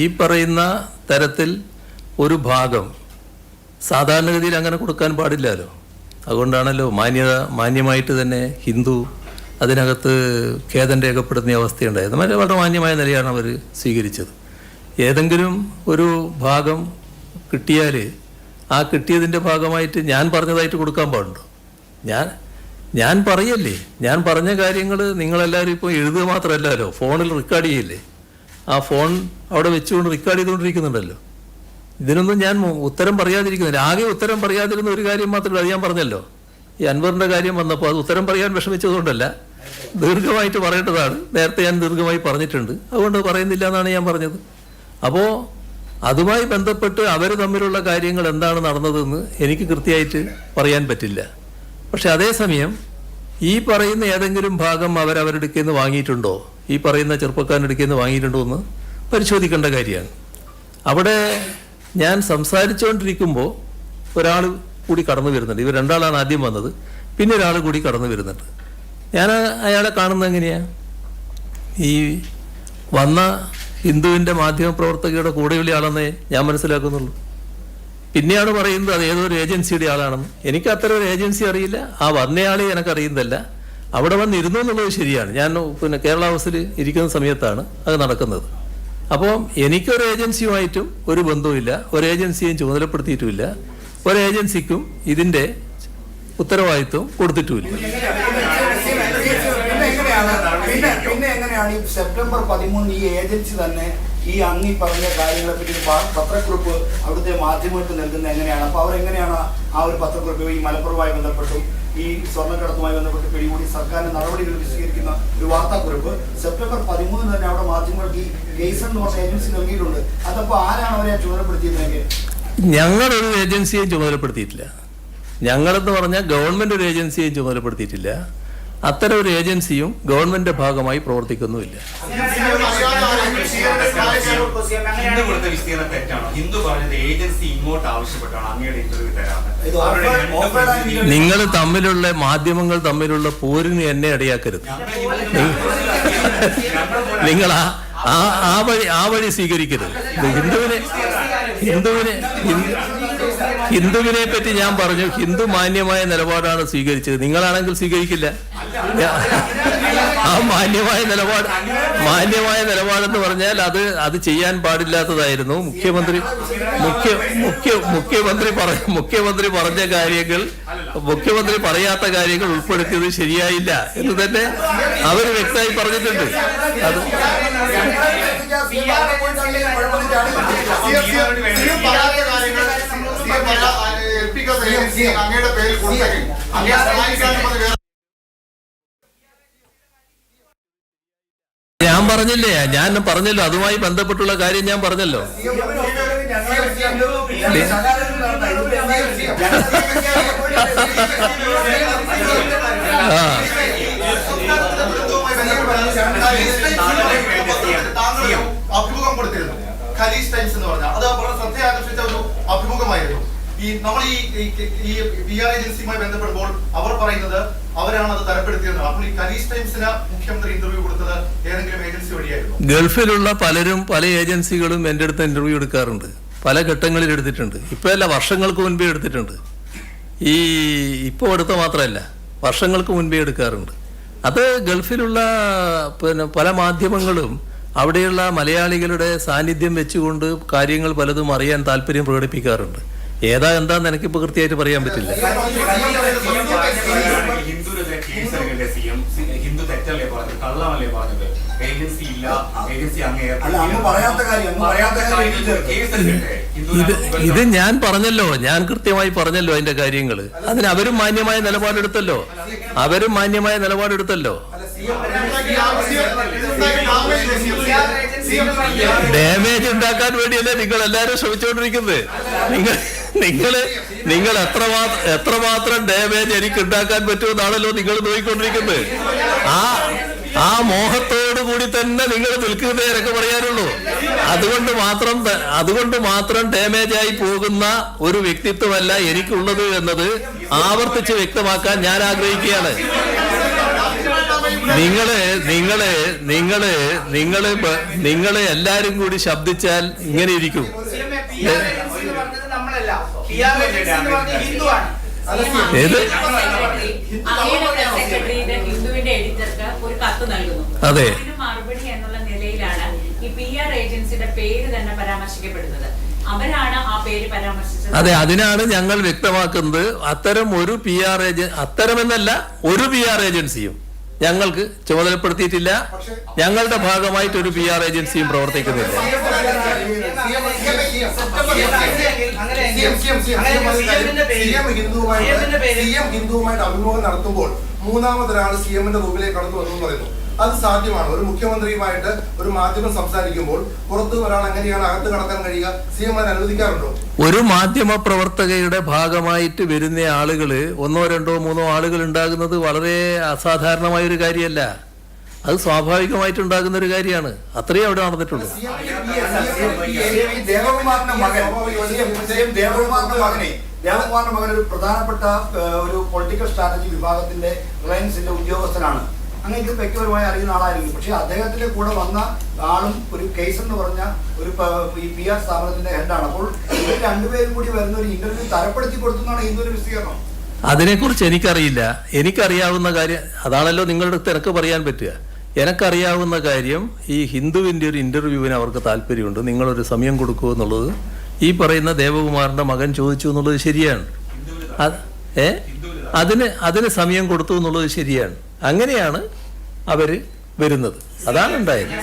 ഈ പറയുന്ന തരത്തിൽ ഒരു ഭാഗം സാധാരണഗതിയിൽ അങ്ങനെ കൊടുക്കാൻ പാടില്ലല്ലോ. അതുകൊണ്ടാണല്ലോ മാന്യമായിട്ട് തന്നെ ഹിന്ദു അതിനകത്ത് ഖേദം രേഖപ്പെടുത്തുന്ന അവസ്ഥയുണ്ടായത്. വളരെ മാന്യമായ നിലയാണ് അവർ സ്വീകരിച്ചത്. ഏതെങ്കിലും ഒരു ഭാഗം കിട്ടിയാൽ ആ കിട്ടിയതിൻ്റെ ഭാഗമായിട്ട് ഞാൻ പറഞ്ഞതായിട്ട് കൊടുക്കാൻ പാടുണ്ടോ? ഞാൻ പറയല്ലേ, ഞാൻ പറഞ്ഞ കാര്യങ്ങൾ നിങ്ങളെല്ലാവരും ഇപ്പോൾ എഴുതുക മാത്രമല്ലല്ലോ, ഫോണിൽ റെക്കോർഡ് ചെയ്യില്ലേ. ആ ഫോൺ അവിടെ വെച്ചുകൊണ്ട് റെക്കോർഡ് ചെയ്തുകൊണ്ടിരിക്കുന്നുണ്ടല്ലോ. ഇതിനൊന്നും ഞാൻ ഉത്തരം പറയാതിരിക്കുന്നില്ല. ആകെ ഉത്തരം പറയാതിരുന്ന ഒരു കാര്യം മാത്രമേ അത് ഞാൻ പറഞ്ഞല്ലോ. ഈ അൻവറിൻ്റെ കാര്യം വന്നപ്പോൾ അത് ഉത്തരം പറയാൻ വിഷമിച്ചതുകൊണ്ടല്ല, ദീർഘമായിട്ട് പറയേണ്ടതാണ്. നേരത്തെ ഞാൻ ദീർഘമായി പറഞ്ഞിട്ടുണ്ട്, അതുകൊണ്ട് പറയുന്നില്ല എന്നാണ് ഞാൻ പറഞ്ഞത്. അപ്പോൾ അതുമായി ബന്ധപ്പെട്ട് അവർ തമ്മിലുള്ള കാര്യങ്ങൾ എന്താണ് നടന്നതെന്ന് എനിക്ക് കൃത്യമായിട്ട് പറയാൻ പറ്റില്ല. പക്ഷെ അതേസമയം ഈ പറയുന്ന ഏതെങ്കിലും ഭാഗം അവരുടെ അടുക്കേന്ന് വാങ്ങിയിട്ടുണ്ടോ, ഈ പറയുന്ന ചെറുപ്പക്കാരൻ്റെ അടുക്കേന്ന് വാങ്ങിയിട്ടുണ്ടോ എന്ന് പരിശോധിക്കേണ്ട കാര്യമാണ്. അവിടെ ഞാൻ സംസാരിച്ചുകൊണ്ടിരിക്കുമ്പോൾ ഒരാൾ കൂടി കടന്നു വരുന്നുണ്ട്. ഇവർ രണ്ടാളാണ് ആദ്യം വന്നത്, പിന്നെ ഒരാൾ കൂടി കടന്നു വരുന്നുണ്ട്. ഞാൻ അയാളെ കാണുന്നത് എങ്ങനെയാണ്? ഈ വന്ന ഹിന്ദുവിൻ്റെ മാധ്യമപ്രവർത്തകയുടെ കൂടെയുള്ള ആളെന്നേ ഞാൻ മനസ്സിലാക്കുന്നുള്ളൂ. പിന്നെയാണ് പറയുന്നത് അത് ഏതോ ഒരു ഏജൻസിയുടെ ആളാണെന്ന്. എനിക്ക് അത്തരം ഒരു ഏജൻസി അറിയില്ല, ആ വന്നയാളെ എനിക്കറിയുന്നതല്ല. അവിടെ വന്നിരുന്നു എന്നുള്ളത് ശരിയാണ്. ഞാൻ കേരള ഹൗസിൽ ഇരിക്കുന്ന സമയത്താണ് അത് നടക്കുന്നത്. അപ്പോൾ എനിക്കൊരു ഏജൻസിയുമായിട്ടും ഒരു ബന്ധവുമില്ല, ഒരു ഏജൻസിയും ചുമതലപ്പെടുത്തിയിട്ടുമില്ല, ഒരു ഏജൻസിക്കും ഇതിൻ്റെ ഉത്തരവാദിത്വം കൊടുത്തിട്ടുമില്ല. പിന്നെ എങ്ങനെയാണ് ഈ സെപ്റ്റംബർ 13 ഈ ഏജൻസി തന്നെ ഈ അങ്ങി പറഞ്ഞ കാര്യങ്ങളെ പറ്റി പത്രക്കുറിപ്പ് അവിടുത്തെ മാധ്യമങ്ങൾക്ക് നൽകുന്നത് എങ്ങനെയാണ്? അപ്പൊ അവരെങ്ങനെയാണ് ആ ഒരു പത്രക്കുറിപ്പ് ഈ മലപ്പുറവുമായി ബന്ധപ്പെട്ടും ഈ സ്വർണ്ണക്കടത്തുമായി ബന്ധപ്പെട്ട് പിടികൂടി സർക്കാരിന്റെ നടപടികൾ വിശദീകരിക്കുന്ന ഒരു വാർത്താക്കുറിപ്പ് സെപ്റ്റംബർ 13 തന്നെ അവിടെ മാധ്യമങ്ങൾക്ക് ഈ കേസ് എന്ന് പറഞ്ഞ ഏജൻസി നൽകിയിട്ടുണ്ട്. അതപ്പോ ആരാണ് അവരെ ചുമതലപ്പെടുത്തിയിരുന്നെങ്കിൽ? ഞങ്ങളൊരു ഏജൻസിയെയും ചുമതലപ്പെടുത്തിയിട്ടില്ല. ഞങ്ങളെന്ന് പറഞ്ഞാൽ ഗവൺമെന്റ് ഒരു ഏജൻസിയെയും ചുമതലപ്പെടുത്തിയിട്ടില്ല. അത്തരം ഒരു ഏജൻസിയും ഗവൺമെന്റിന്റെ ഭാഗമായി പ്രവർത്തിക്കുന്നുമില്ല. നിങ്ങൾ തമ്മിലുള്ള മാധ്യമങ്ങൾ തമ്മിലുള്ള പോരിന് എന്നെ ഇടയാക്കരുത്. നിങ്ങൾ ആ വഴി സ്വീകരിക്കരുത്. ഹിന്ദുവിനെ പറ്റി ഞാൻ പറഞ്ഞു, ഹിന്ദു മാന്യമായ നിലപാടാണ് സ്വീകരിച്ചത്. നിങ്ങളാണെങ്കിൽ സ്വീകരിക്കില്ല. ആ മാന്യമായ നിലപാടെന്ന് പറഞ്ഞാൽ അത് ചെയ്യാൻ പാടില്ലാത്തതായിരുന്നു. മുഖ്യമന്ത്രി പറഞ്ഞ കാര്യങ്ങൾ, മുഖ്യമന്ത്രി പറയാത്ത കാര്യങ്ങൾ ഉൾപ്പെടുത്തിയത് ശരിയായില്ല എന്ന് തന്നെ അവർ വ്യക്തമായി പറഞ്ഞിട്ടുണ്ട്. അത് ഞാൻ പറഞ്ഞല്ലോ, അതുമായി ബന്ധപ്പെട്ടുള്ള കാര്യം ഞാൻ പറഞ്ഞല്ലോ. അഭിമുഖം കൊടുത്തിരുന്നു ഖലീജ് ടൈംസ് എന്ന് പറഞ്ഞാൽ. അത് വളരെ ശ്രദ്ധയാകർഷിച്ച ഒരു അഭിമുഖമായിരുന്നു. നമ്മൾ ഈ PR ഏജൻസിയുമായി ബന്ധപ്പെടുമ്പോൾ അവർ പറയുന്നത് അവരാണ് അത് തരപ്പെടുത്തിയത്. അപ്പോൾ ഈ ഖലീജ് ടൈംസിന് മുഖ്യമന്ത്രി ഇന്റർവ്യൂ കൊടുത്തത് ഏതെങ്കിലും ഏജൻസി വഴിയായിരുന്നു? ഗൾഫിലുള്ള പല ഏജൻസികളും എൻ്റെ അടുത്ത് ഇന്റർവ്യൂ എടുക്കാറുണ്ട്. പല ഘട്ടങ്ങളിൽ എടുത്തിട്ടുണ്ട്. ഇപ്പോഴല്ല, വർഷങ്ങൾക്ക് മുൻപേ എടുത്തിട്ടുണ്ട്. ഇപ്പോൾ എടുത്ത മാത്രമല്ല, വർഷങ്ങൾക്ക് മുൻപേ എടുക്കാറുണ്ട്. അത് ഗൾഫിലുള്ള പല മാധ്യമങ്ങളും അവിടെയുള്ള മലയാളികളുടെ സാന്നിധ്യം വെച്ചുകൊണ്ട് കാര്യങ്ങൾ പലതും അറിയാൻ താല്പര്യം പ്രകടിപ്പിക്കാറുണ്ട്. എന്താന്ന് എനിക്കിപ്പോൾ കൃത്യമായിട്ട് പറയാൻ പറ്റില്ല. ഇത് ഞാൻ പറഞ്ഞല്ലോ, ഞാൻ കൃത്യമായി പറഞ്ഞല്ലോ അതിന്റെ കാര്യങ്ങൾ. അതിന് അവരും മാന്യമായ നിലപാടെടുത്തല്ലോ. ഡാമേജ് ഉണ്ടാക്കാൻ വേണ്ടിയല്ലേ നിങ്ങൾ എല്ലാവരും ശ്രമിച്ചുകൊണ്ടിരിക്കുന്നത്. നിങ്ങൾ എത്രമാത്രം ഡാമേജ് എനിക്ക് ഉണ്ടാക്കാൻ പറ്റുമെന്നാണല്ലോ നിങ്ങൾ നോക്കിക്കൊണ്ടിരിക്കുന്നത്. ആ മോഹത്തോടു കൂടി തന്നെ നിങ്ങൾ നിൽക്കുന്നതേ എനിക്ക് പറയാനുള്ളൂ. അതുകൊണ്ട് മാത്രം ഡാമേജ് ആയി പോകുന്ന ഒരു വ്യക്തിത്വമല്ല എനിക്കുള്ളത് എന്നത് ആവർത്തിച്ച് വ്യക്തമാക്കാൻ ഞാൻ ആഗ്രഹിക്കുകയാണ്. നിങ്ങളെ എല്ലാരും കൂടി ശബ്ദിച്ചാൽ ഇങ്ങനെ ഇരിക്കും. ഏത് ഹിന്ദുവിന്റെ എഡിറ്റർക്ക് ഒരു കത്ത് നൽകുന്നു. അതെ, അതിന് മറുപടി എന്നുള്ള നിലയിലാണ് ഈ PR ഏജൻസിയുടെ പേര് തന്നെ പരാമർശിക്കപ്പെടുന്നത്. അവരാണ് ആ പേര് പരാമർശിച്ചത്. അതെ, അതിനാണ് ഞങ്ങൾ വ്യക്തമാക്കുന്നത്. അത്തരം ഒരു അത്തരമെന്നല്ല, ഒരു PR ഏജൻസിയും ഞങ്ങൾക്ക് ചുമതലപ്പെടുത്തിയിട്ടില്ല. ഞങ്ങളുടെ ഭാഗമായിട്ട് ഒരു PR ഏജൻസിയും പ്രവർത്തിക്കുന്നില്ല. ഹിന്ദുവുമായിട്ട് അഭിമുഖം നടത്തുമ്പോൾ മൂന്നാമതൊരാൾ CM-ന്റെ റൂമിലേക്ക് കടന്നു വന്നു പറയുന്നു. അത് സാധ്യമാണ്? ഒരു മുഖ്യമന്ത്രിയുമായിട്ട് ഒരു മാധ്യമം സംസാരിക്കുമ്പോൾ പുറത്ത് ഒരാൾ എങ്ങനെയാണ് അകത്ത് കടക്കാൻ കഴിയുക? CM അതിന് അനുവദിക്കാറുണ്ടോ? ഒരു മാധ്യമ പ്രവർത്തകയുടെ ഭാഗമായിട്ട് വരുന്ന ആളുകള് 1, 2, 3 ആളുകൾ ഉണ്ടാകുന്നത് വളരെ അസാധാരണമായ ഒരു കാര്യമല്ല. അത് സ്വാഭാവികമായിട്ടുണ്ടാകുന്ന ഒരു കാര്യമാണ്. അത്രയും അവിടെ നടന്നിട്ടുള്ളൂ. ദേവകുമാറിന്റെ മകൻ ഒരു പ്രധാനപ്പെട്ട ഒരു പൊളിറ്റിക്കൽ സ്ട്രാറ്റജി വിഭാഗത്തിന്റെ റിലയൻസിന്റെ ഉദ്യോഗസ്ഥനാണ്. അങ്ങനെയൊക്കെ വ്യക്തിപരമായി അറിയുന്ന ആളായിരിക്കും. പക്ഷെ അദ്ദേഹത്തിന്റെ കൂടെ വന്ന ആളും ഒരു കേസ് എന്ന് പറഞ്ഞ ഒരു ഈ PR സ്ഥാപനത്തിന്റെ ഹെഡാണ്. അപ്പോൾ ഇവർ രണ്ടുപേരും കൂടി വരുന്ന ഒരു ഇന്റർവ്യൂ തരപ്പെടുത്തി കൊടുക്കുന്നതാണ് ഹിന്ദുവിന്റെ വിശദീകരണം. അതിനെക്കുറിച്ച് എനിക്കറിയില്ല. എനിക്കറിയാവുന്ന കാര്യം അതാണല്ലോ നിങ്ങളുടെ അടുത്ത് എനിക്ക് പറയാൻ പറ്റുക. എനിക്കറിയാവുന്ന കാര്യം ഈ ഹിന്ദുവിൻ്റെ ഒരു ഇന്റർവ്യൂവിന് അവർക്ക് താല്പര്യമുണ്ട്. നിങ്ങളൊരു സമയം കൊടുക്കുമോ എന്നുള്ളത് ഈ പറയുന്ന ദേവകുമാറിന്റെ മകൻ ചോദിച്ചു എന്നുള്ളത് ശരിയാണ്. അതിന് സമയം കൊടുത്തു എന്നുള്ളത് ശരിയാണ്. അങ്ങനെയാണ് അവര് വരുന്നത്. അതാണ് ഉണ്ടായത്.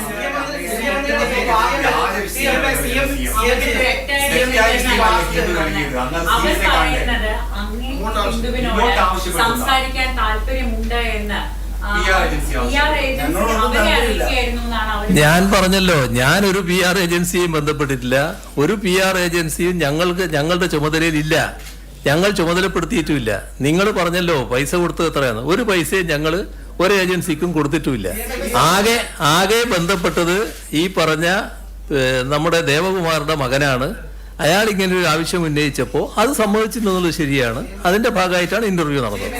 സംസാരിക്കാൻ താല്പര്യമുണ്ട് എന്ന് ഞാൻ പറഞ്ഞല്ലോ, ഞാൻ ഒരു PR ഏജൻസിയും ബന്ധപ്പെട്ടിട്ടില്ല. ഒരു PR ഏജൻസിയും ഞങ്ങളുടെ ചുമതലയിൽ ഇല്ല. ഞങ്ങൾ ചുമതലപ്പെടുത്തിയിട്ടുമില്ല. നിങ്ങൾ പറഞ്ഞല്ലോ പൈസ കൊടുത്തത് എത്രയാണ്. ഒരു പൈസയും ഞങ്ങൾ ഒരു ഏജൻസിക്കും കൊടുത്തിട്ടുമില്ല. ആകെ ബന്ധപ്പെട്ടത് ഈ പറഞ്ഞ നമ്മുടെ ദേവകുമാറിന്റെ മകനാണ്. അയാൾ ഇങ്ങനെ ഒരു ആവശ്യം ഉന്നയിച്ചപ്പോൾ അത് സമ്മതിച്ചിരുന്നുള്ളത് ശരിയാണ്. അതിന്റെ ഭാഗമായിട്ടാണ് ഇന്റർവ്യൂ നടന്നത്.